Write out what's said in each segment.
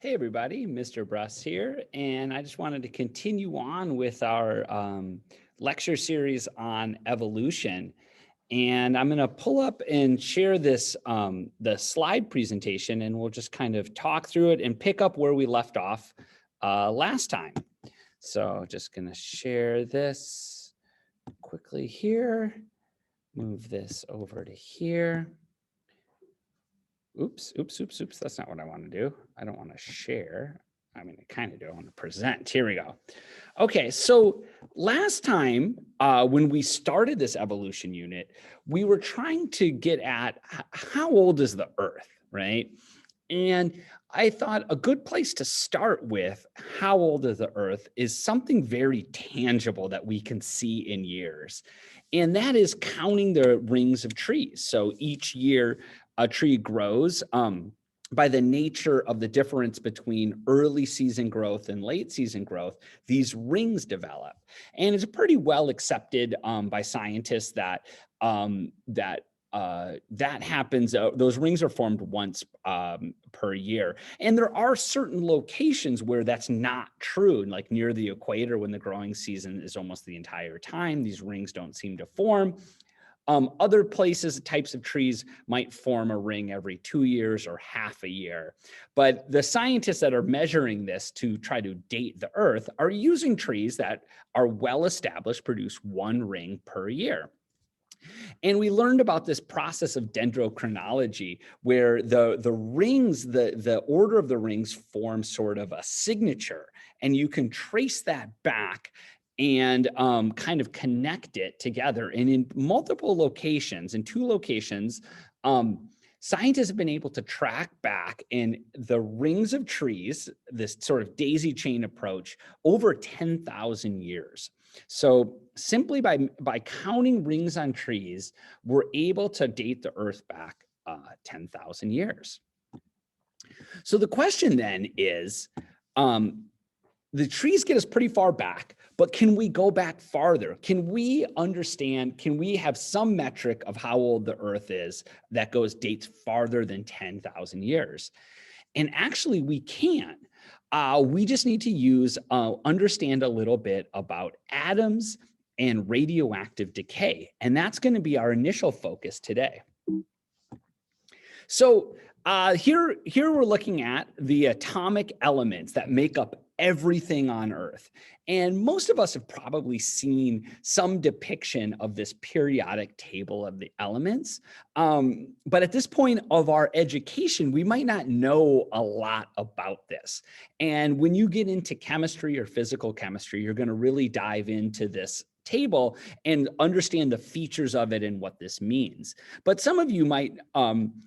Hey everybody, Mr. Bruss here, and I just wanted to continue on with our lecture series on evolution. And I'm going to pull up and share this the slide presentation, and we'll just kind of talk through it and pick up where we left off last time. So just going to share this quickly here, move this over to here. Oops. That's not what I want to do. I don't want to share. I mean, I kind of do. I want to present. Here we go. Okay, so last time when we started this evolution unit, we were trying to get at how old is the Earth, right? And I thought a good place to start with how old is the Earth is something very tangible that we can see in years. And that is counting the rings of trees. So each year a tree grows by the nature of the difference between early season growth and late season growth, these rings develop. And it's pretty well accepted by scientists that that happens. Those rings are formed once per year. And there are certain locations where that's not true, like near the equator when the growing season is almost the entire time, these rings don't seem to form. Other places, types of trees might form a ring every 2 years or half a year. But the scientists that are measuring this to try to date the Earth are using trees that are well established, produce one ring per year. And we learned about this process of dendrochronology, where the rings, the order of the rings form sort of a signature, and you can trace that back and kind of connect it together. And in multiple locations, in 2 locations, scientists have been able to track back in the rings of trees, this sort of daisy chain approach, over 10,000 years. So simply by counting rings on trees, we're able to date the Earth back 10,000 years. So the question then is, the trees get us pretty far back, but can we go back farther? Can we understand, can we have some metric of how old the Earth is that dates farther than 10,000 years? And actually we can. We just need to understand a little bit about atoms and radioactive decay. And that's going to be our initial focus today. So here we're looking at the atomic elements that make up everything on Earth. And most of us have probably seen some depiction of this periodic table of the elements. But at this point of our education, we might not know a lot about this. And when you get into chemistry or physical chemistry, you're going to really dive into this table and understand the features of it and what this means. But some of you might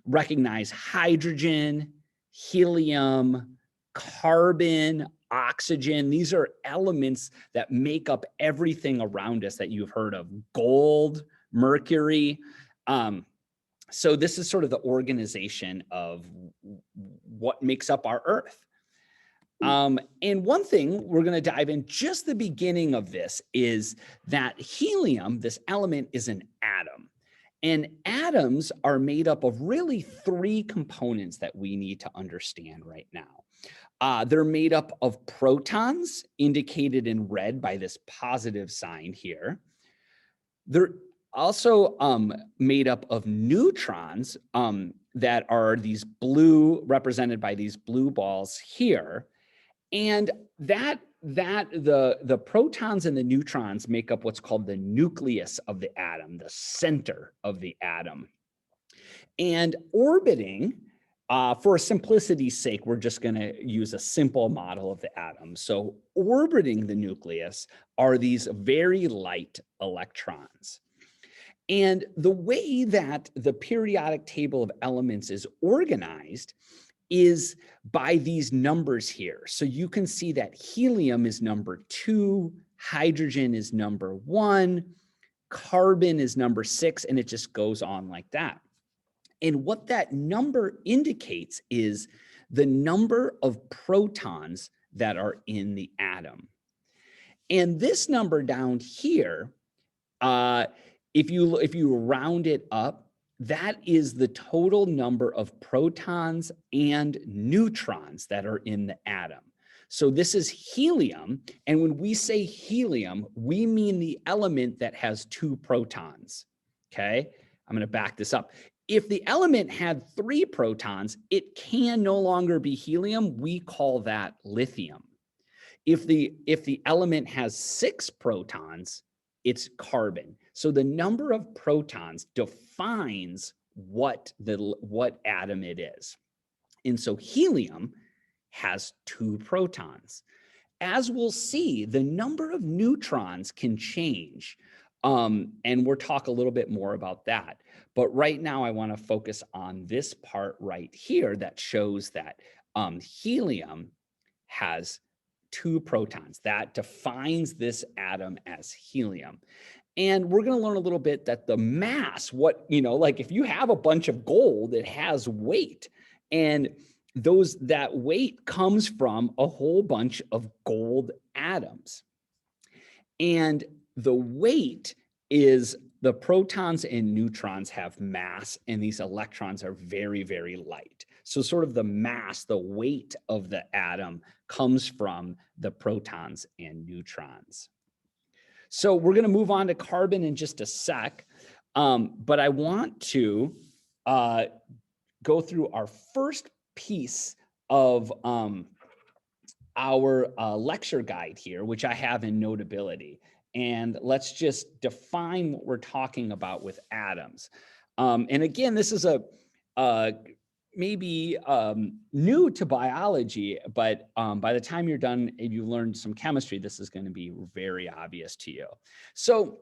recognize hydrogen, helium, carbon, oxygen. These are elements that make up everything around us that you've heard of: gold, mercury. So this is sort of the organization of what makes up our Earth. And one thing we're going to dive in, just the beginning of this, is that helium, this element, is an atom. And atoms are made up of really 3 components that we need to understand right now. They're made up of protons, indicated in red by this positive sign here. They're also made up of neutrons that are these blue, represented by these blue balls here. And the protons and the neutrons make up what's called the nucleus of the atom, the center of the atom. And orbiting, for simplicity's sake, we're just going to use a simple model of the atom. So orbiting the nucleus are these very light electrons. And the way that the periodic table of elements is organized is by these numbers here. So you can see that helium is number 2, hydrogen is number 1, carbon is number 6, and it just goes on like that. And what that number indicates is the number of protons that are in the atom. And this number down here, if you round it up, that is the total number of protons and neutrons that are in the atom. So this is helium. And when we say helium, we mean the element that has 2 protons. Okay, I'm going to back this up. If the element had 3 protons, it can no longer be helium. We call that lithium. If the element has 6 protons, it's carbon. So the number of protons defines what atom it is. And so helium has 2 protons. As we'll see, the number of neutrons can change. And we'll talk a little bit more about that. But right now, I want to focus on this part right here that shows that helium has 2 protons. That defines this atom as helium. And we're going to learn a little bit that the mass, like if you have a bunch of gold, it has weight. And that weight comes from a whole bunch of gold atoms. And the weight is the protons and neutrons have mass, and these electrons are very, very light. So sort of the mass, the weight of the atom comes from the protons and neutrons. So we're going to move on to carbon in just a sec, but I want to go through our first piece of our lecture guide here, which I have in Notability. And let's just define what we're talking about with atoms. And again, this is maybe new to biology, but by the time you're done and you learned some chemistry, this is going to be very obvious to you. So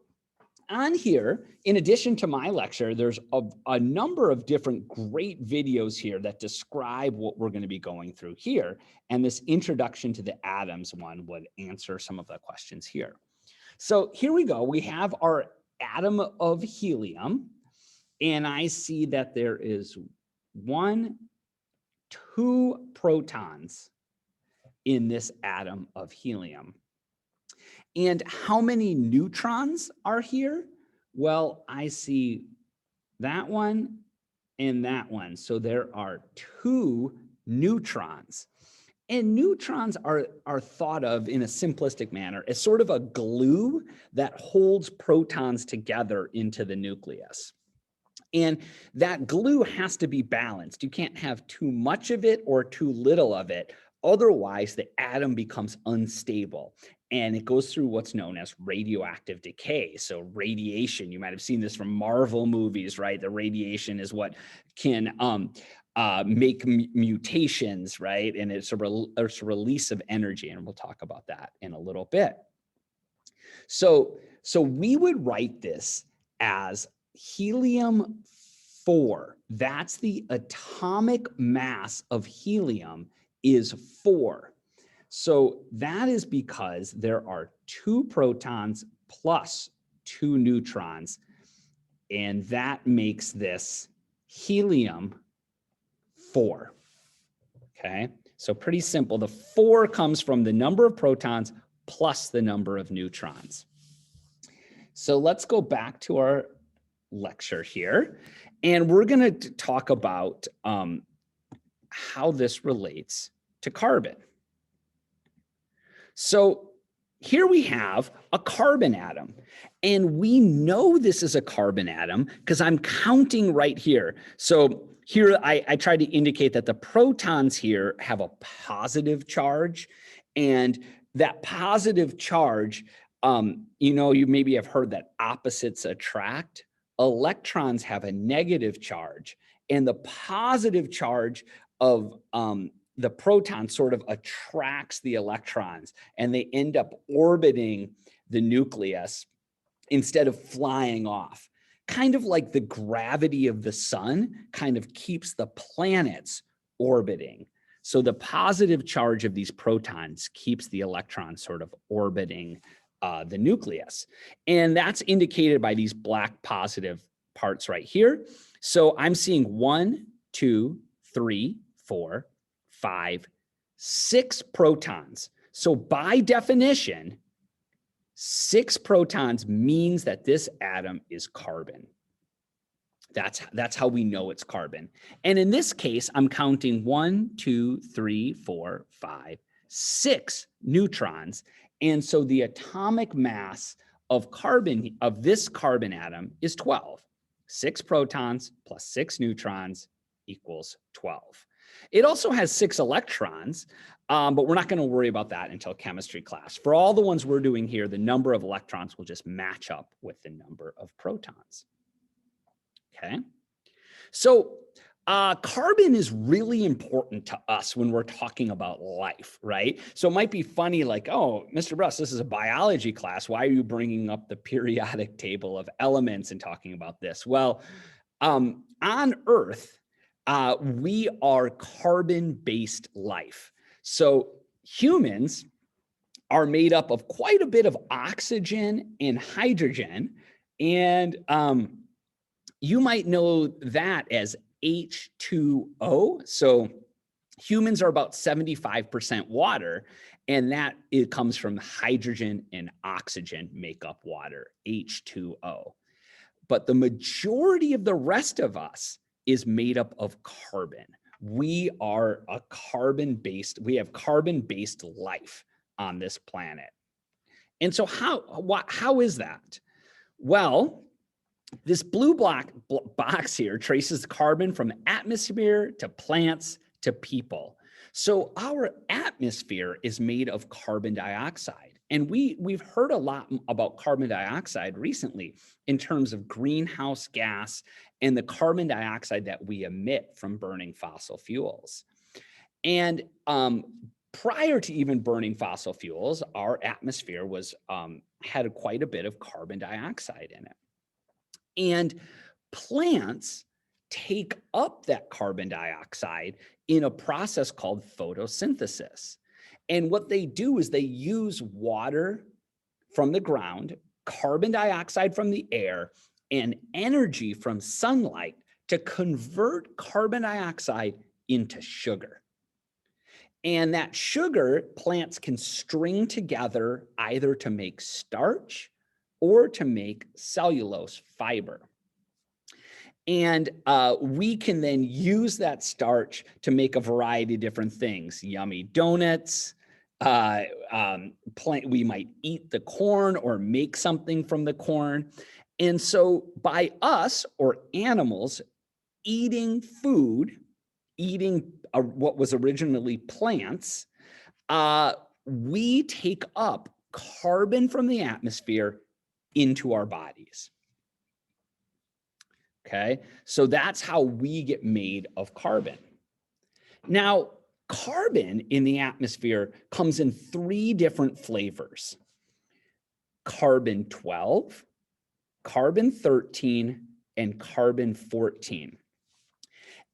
on here, in addition to my lecture, there's a number of different great videos here that describe what we're going to be going through here. And this introduction to the atoms one would answer some of the questions here. So here we go. We have our atom of helium, and I see that there is 1, 2 protons in this atom of helium. And how many neutrons are here? Well, I see that one and that one. So there are 2 neutrons. And neutrons are thought of in a simplistic manner as sort of a glue that holds protons together into the nucleus. And that glue has to be balanced. You can't have too much of it or too little of it. Otherwise, the atom becomes unstable. And it goes through what's known as radioactive decay. So radiation, you might have seen this from Marvel movies, right? The radiation is what can make mutations, right? And it's a release of energy. And we'll talk about that in a little bit. So we would write this as helium-4. That's the atomic mass of helium is 4. So that is because there are 2 protons plus 2 neutrons, and that makes this helium-4. Okay, so pretty simple. The 4 comes from the number of protons plus the number of neutrons. So let's go back to our lecture here, and we're going to talk about how this relates to carbon. So here we have a carbon atom, and we know this is a carbon atom because I'm counting right here. So here I tried to indicate that the protons here have a positive charge, and that positive charge, you maybe have heard that opposites attract. Electrons have a negative charge, and the positive charge of the proton sort of attracts the electrons, and they end up orbiting the nucleus instead of flying off. Kind of like the gravity of the sun kind of keeps the planets orbiting. So the positive charge of these protons keeps the electrons sort of orbiting the nucleus. And that's indicated by these black positive parts right here. So I'm seeing 1, 2, 3, 4, 5, 6 protons. So by definition, 6 protons means that this atom is carbon. That's how we know it's carbon. And in this case, I'm counting 1, 2, 3, 4, 5, 6 neutrons. And so the atomic mass of carbon, of this carbon atom, is 12. 6 protons plus 6 neutrons equals 12. It also has 6 electrons, but we're not going to worry about that until chemistry class. For all the ones we're doing here, the number of electrons will just match up with the number of protons. Okay. So carbon is really important to us when we're talking about life, right? So it might be funny like, oh, Mr. Bruss, this is a biology class. Why are you bringing up the periodic table of elements and talking about this? Well, on Earth, we are carbon-based life. So humans are made up of quite a bit of oxygen and hydrogen. And you might know that as H2O. So humans are about 75% water, and that it comes from hydrogen and oxygen make up water, H2O. But the majority of the rest of us is made up of carbon. We are a carbon-based, we have carbon-based life on this planet. And so how is that? Well, this blue box here traces carbon from atmosphere to plants to people. So our atmosphere is made of carbon dioxide. And we've heard a lot about carbon dioxide recently in terms of greenhouse gas and the carbon dioxide that we emit from burning fossil fuels. And prior to even burning fossil fuels, our atmosphere had quite a bit of carbon dioxide in it. And plants take up that carbon dioxide in a process called photosynthesis. And what they do is they use water from the ground, carbon dioxide from the air, and energy from sunlight to convert carbon dioxide into sugar. And that sugar plants can string together either to make starch or to make cellulose fiber. And we can then use that starch to make a variety of different things, yummy donuts. We might eat the corn or make something from the corn. And so by us or animals eating food, eating what was originally plants, we take up carbon from the atmosphere into our bodies. Okay, so that's how we get made of carbon. Now, carbon in the atmosphere comes in 3 different flavors: carbon 12, carbon 13, and carbon 14.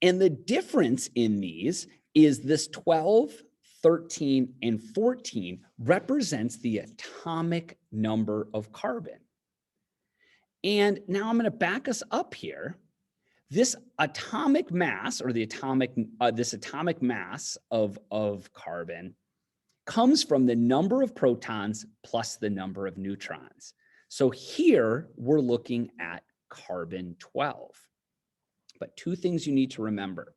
And the difference in these is this 12, 13, and 14 represents the atomic number of carbon. And now I'm going to back us up here. This atomic mass, or the this atomic mass of carbon, comes from the number of protons plus the number of neutrons. So here we're looking at carbon 12. But 2 things you need to remember.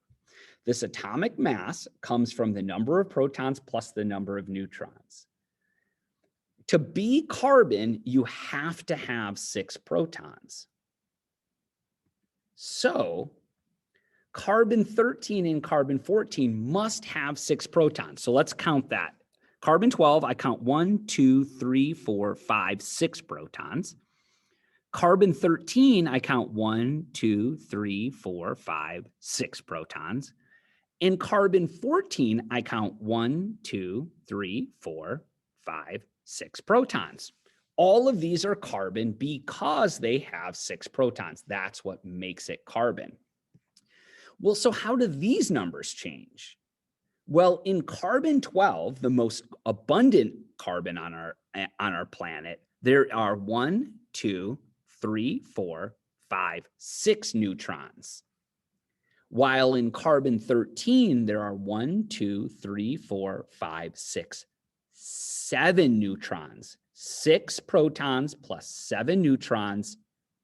This atomic mass comes from the number of protons plus the number of neutrons. To be carbon, you have to have 6 protons. So carbon 13 and carbon 14 must have 6 protons. So let's count that. Carbon 12, I count 1, 2, 3, 4, 5, 6 protons. Carbon 13, I count 1, 2, 3, 4, 5, 6 protons. In carbon 14, I count 1, 2, 3, 4, 5, 6 protons. All of these are carbon because they have 6 protons. That's what makes it carbon. Well, so how do these numbers change? Well, in carbon 12, the most abundant carbon on our planet, there are 1, 2, 3, 4, 5, 6 neutrons. While in carbon 13, there are 1, 2, 3, 4, 5, 6, 7 neutrons. 6 protons plus 7 neutrons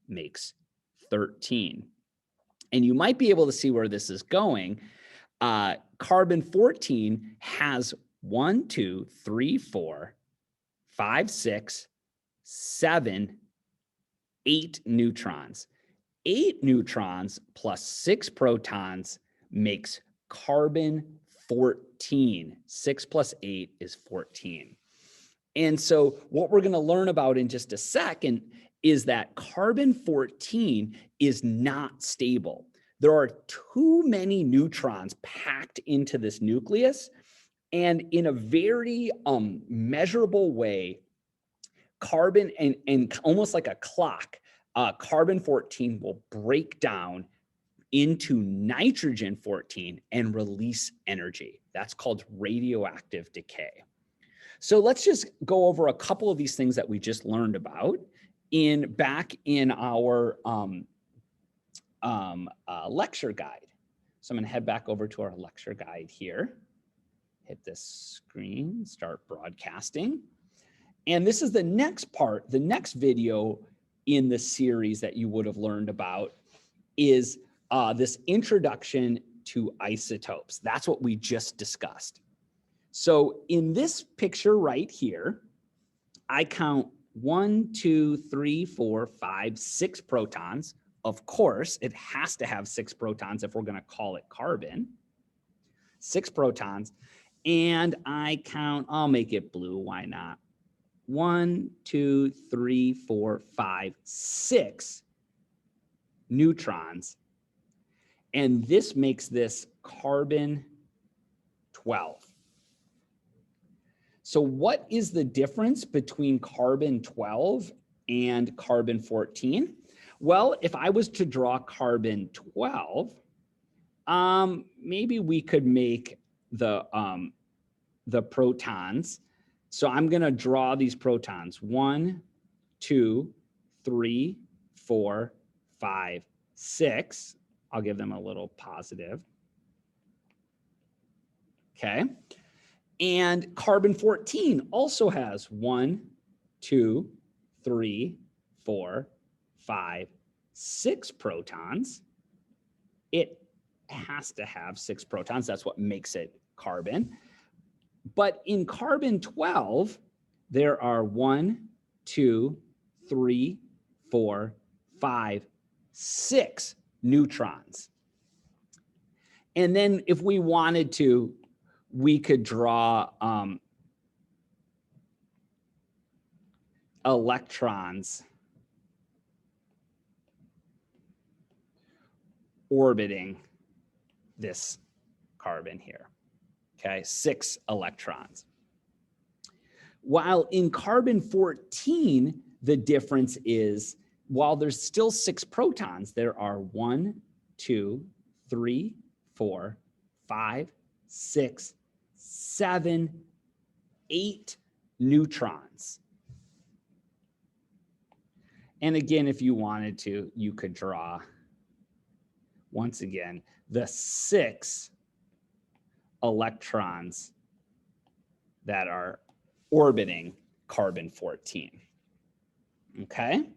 makes 13. And you might be able to see where this is going. Carbon-14 has 1, 2, 3, 4, 5, 6, 7, 8 neutrons. 8 neutrons plus 6 protons makes carbon-14. 6 plus 8 is 14. And so what we're going to learn about in just a second is that carbon-14 is not stable. There are too many neutrons packed into this nucleus, and in a very measurable way, carbon and almost like a clock, carbon-14 will break down into nitrogen-14 and release energy. That's called radioactive decay. So let's just go over a couple of these things that we just learned about back in our lecture guide. So I'm going to head back over to our lecture guide here. Hit this screen, start broadcasting. And this is the next part, the next video in the series that you would have learned about is this introduction to isotopes. That's what we just discussed. So in this picture right here, I count 1, 2, 3, 4, 5, 6 protons. Of course, it has to have 6 protons if we're going to call it carbon. 6 protons. And I count, I'll make it blue, why not? 1, 2, 3, 4, 5, 6 neutrons. And this makes this carbon-12. So what is the difference between carbon-12 and carbon-14? Well, if I was to draw carbon-12, maybe we could make the protons. So I'm going to draw these protons. 1, 2, 3, 4, 5, 6. I'll give them a little positive. Okay. And carbon-14 also has 1, 2, 3, 4, 5, 6 protons. It has to have 6 protons. That's what makes it carbon. But in carbon-12, there are 1, 2, 3, 4, 5, 6 neutrons. And then if we wanted to, we could draw electrons orbiting this carbon here. Okay, 6 electrons. While in carbon-14, the difference is, while there's still 6 protons, there are 1, 2, 3, 4, 5, 6, 7, 8 neutrons. And again, if you wanted to, you could draw, once again, the 6 electrons that are orbiting carbon-14. Okay.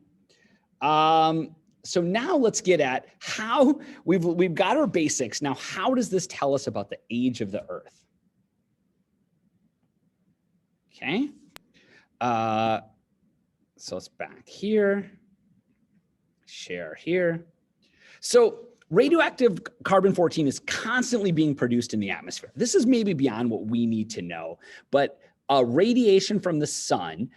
So now let's get at how we've got our basics. Now, how does this tell us about the age of the Earth? Okay. So it's back here, share here. So radioactive carbon-14 is constantly being produced in the atmosphere. This is maybe beyond what we need to know, but radiation from the sun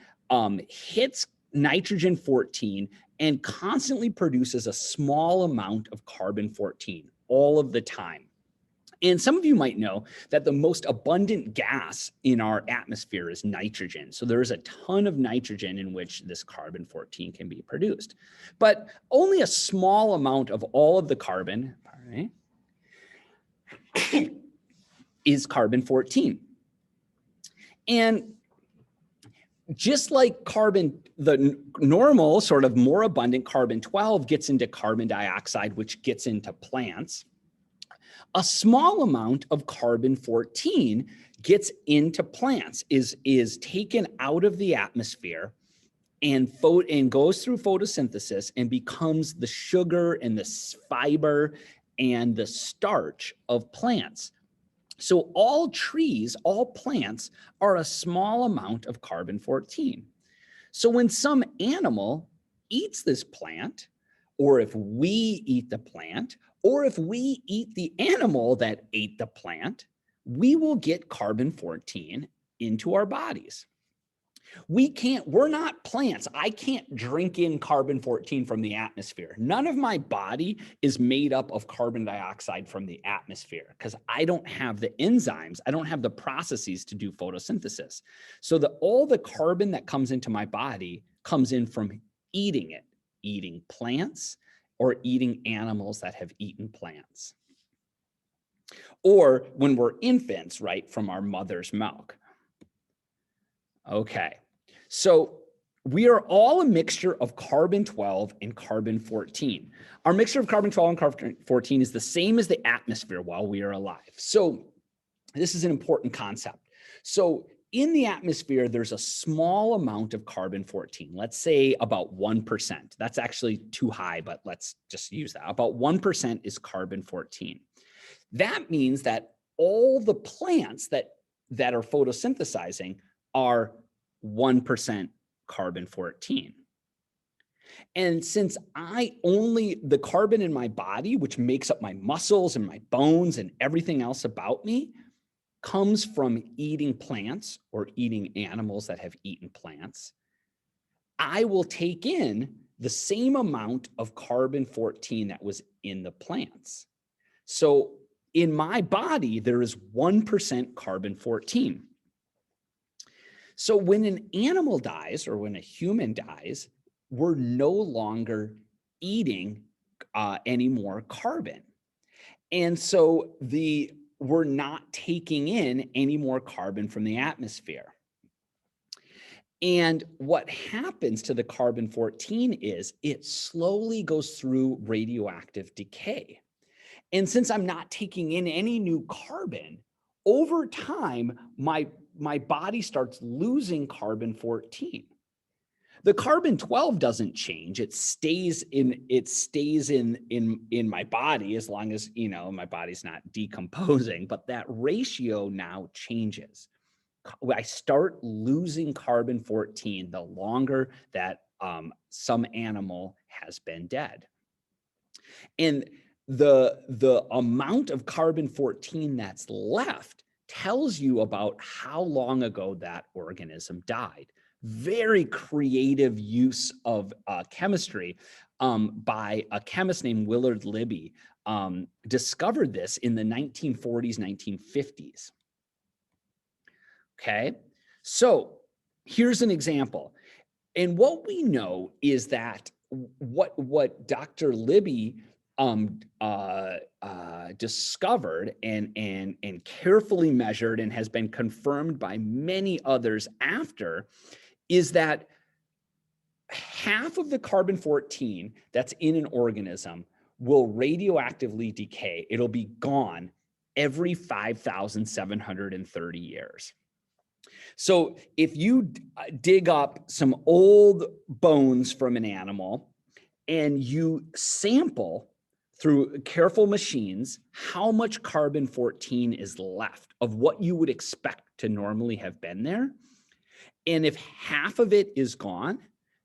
hits nitrogen-14 and constantly produces a small amount of carbon-14 all of the time. And some of you might know that the most abundant gas in our atmosphere is nitrogen. So there is a ton of nitrogen in which this carbon-14 can be produced. But only a small amount of all of the carbon, is carbon-14. And just like carbon, the normal sort of more abundant carbon-12 gets into carbon dioxide, which gets into plants, a small amount of carbon-14 gets into plants, is taken out of the atmosphere and goes through photosynthesis and becomes the sugar and the fiber and the starch of plants. So all trees, all plants are a small amount of carbon-14. So when some animal eats this plant, or if we eat the plant, or if we eat the animal that ate the plant, we will get carbon-14 into our bodies. We're not plants. I can't drink in carbon-14 from the atmosphere. None of my body is made up of carbon dioxide from the atmosphere because I don't have the enzymes. I don't have the processes to do photosynthesis. So all the carbon that comes into my body comes in from eating it, eating plants or eating animals that have eaten plants. Or when we're infants, right, from our mother's milk. Okay, so we are all a mixture of carbon-12 and carbon-14. Our mixture of carbon-12 and carbon-14 is the same as the atmosphere while we are alive. So this is an important concept. So in the atmosphere, there's a small amount of carbon-14, let's say about 1%. That's actually too high, but let's just use that. About 1% is carbon-14. That means that all the plants that are photosynthesizing are 1% carbon-14. And since the carbon in my body, which makes up my muscles and my bones and everything else about me, comes from eating plants or eating animals that have eaten plants, I will take in the same amount of carbon-14 that was in the plants. So in my body, there is 1% carbon-14. So when an animal dies or when a human dies, we're no longer eating any more carbon. And so we're not taking in any more carbon from the atmosphere. And what happens to the carbon-14 is it slowly goes through radioactive decay. And since I'm not taking in any new carbon, over time, my body starts losing carbon-14. The carbon-12 doesn't change. It stays in my body as long as, my body's not decomposing, but that ratio now changes. I start losing carbon-14 the longer that some animal has been dead. And the amount of carbon-14 that's left tells you about how long ago that organism died. Very creative use of chemistry by a chemist named Willard Libby. Discovered this in the 1940s, 1950s. Okay, so here's an example. And what we know is that what Dr. Libby discovered and carefully measured and has been confirmed by many others after is that half of the carbon-14 that's in an organism will radioactively decay. It'll be gone every 5,730 years. So if you dig up some old bones from an animal and you sample through careful machines how much carbon-14 is left of what you would expect to normally have been there, and if half of it is gone,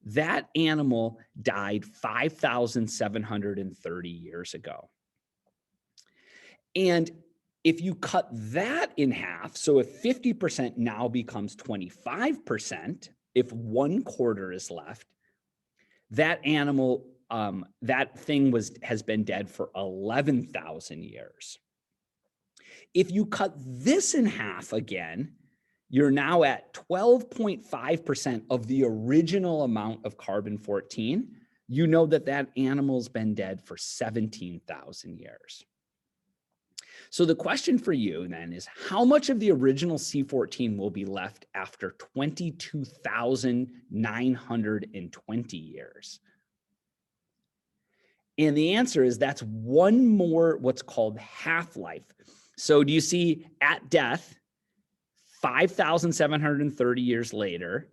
that animal died 5,730 years ago. And if you cut that in half, so if 50% now becomes 25%, if 1/4 is left, that animal, that thing has been dead for 11,000 years. If you cut this in half again, you're now at 12.5% of the original amount of carbon-14. You know that animal's been dead for 17,000 years. So the question for you then is, how much of the original C14 will be left after 22,920 years? And the answer is that's one more what's called half-life. So do you see at death, 5,730 years later,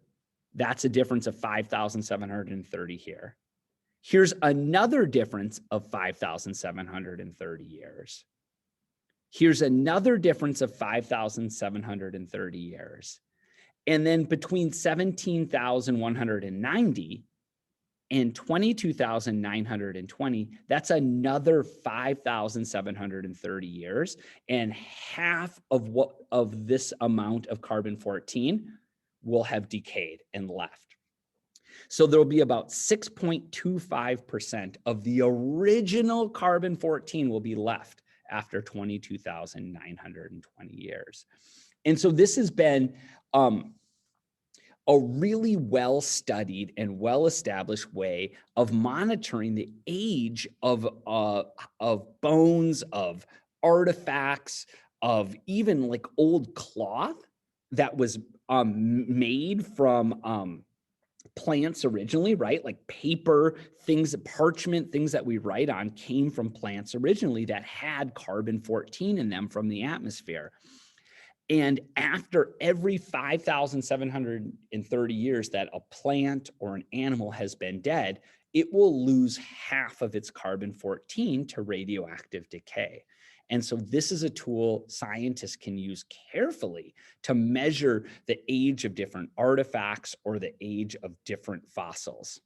That's a difference of 5,730 here. Here's another difference of 5,730 years. Here's another difference of 5,730 years. And then between 17,190 and 22,920, that's another 5,730 years. And half of this amount of carbon-14 will have decayed and left. So there'll be about 6.25% of the original carbon-14 will be left after 22,920 years. And so this has been a really well-studied and well-established way of monitoring the age of bones, of artifacts, of even like old cloth that was made from plants originally, right? Like paper, things, parchment, things that we write on came from plants originally that had carbon-14 in them from the atmosphere. And after every 5,730 years that a plant or an animal has been dead, it will lose half of its carbon-14 to radioactive decay. And so this is a tool scientists can use carefully to measure the age of different artifacts or the age of different fossils.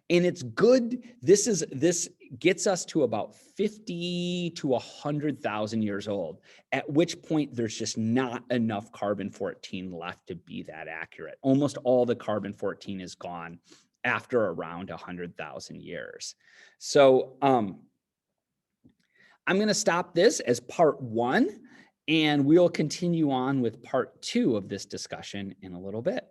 And it's good. This gets us to about 50 to 100,000 years old, at which point there's just not enough carbon-14 left to be that accurate. Almost all the carbon-14 is gone after around 100,000 years. So I'm going to stop this as part 1, and we'll continue on with part 2 of this discussion in a little bit.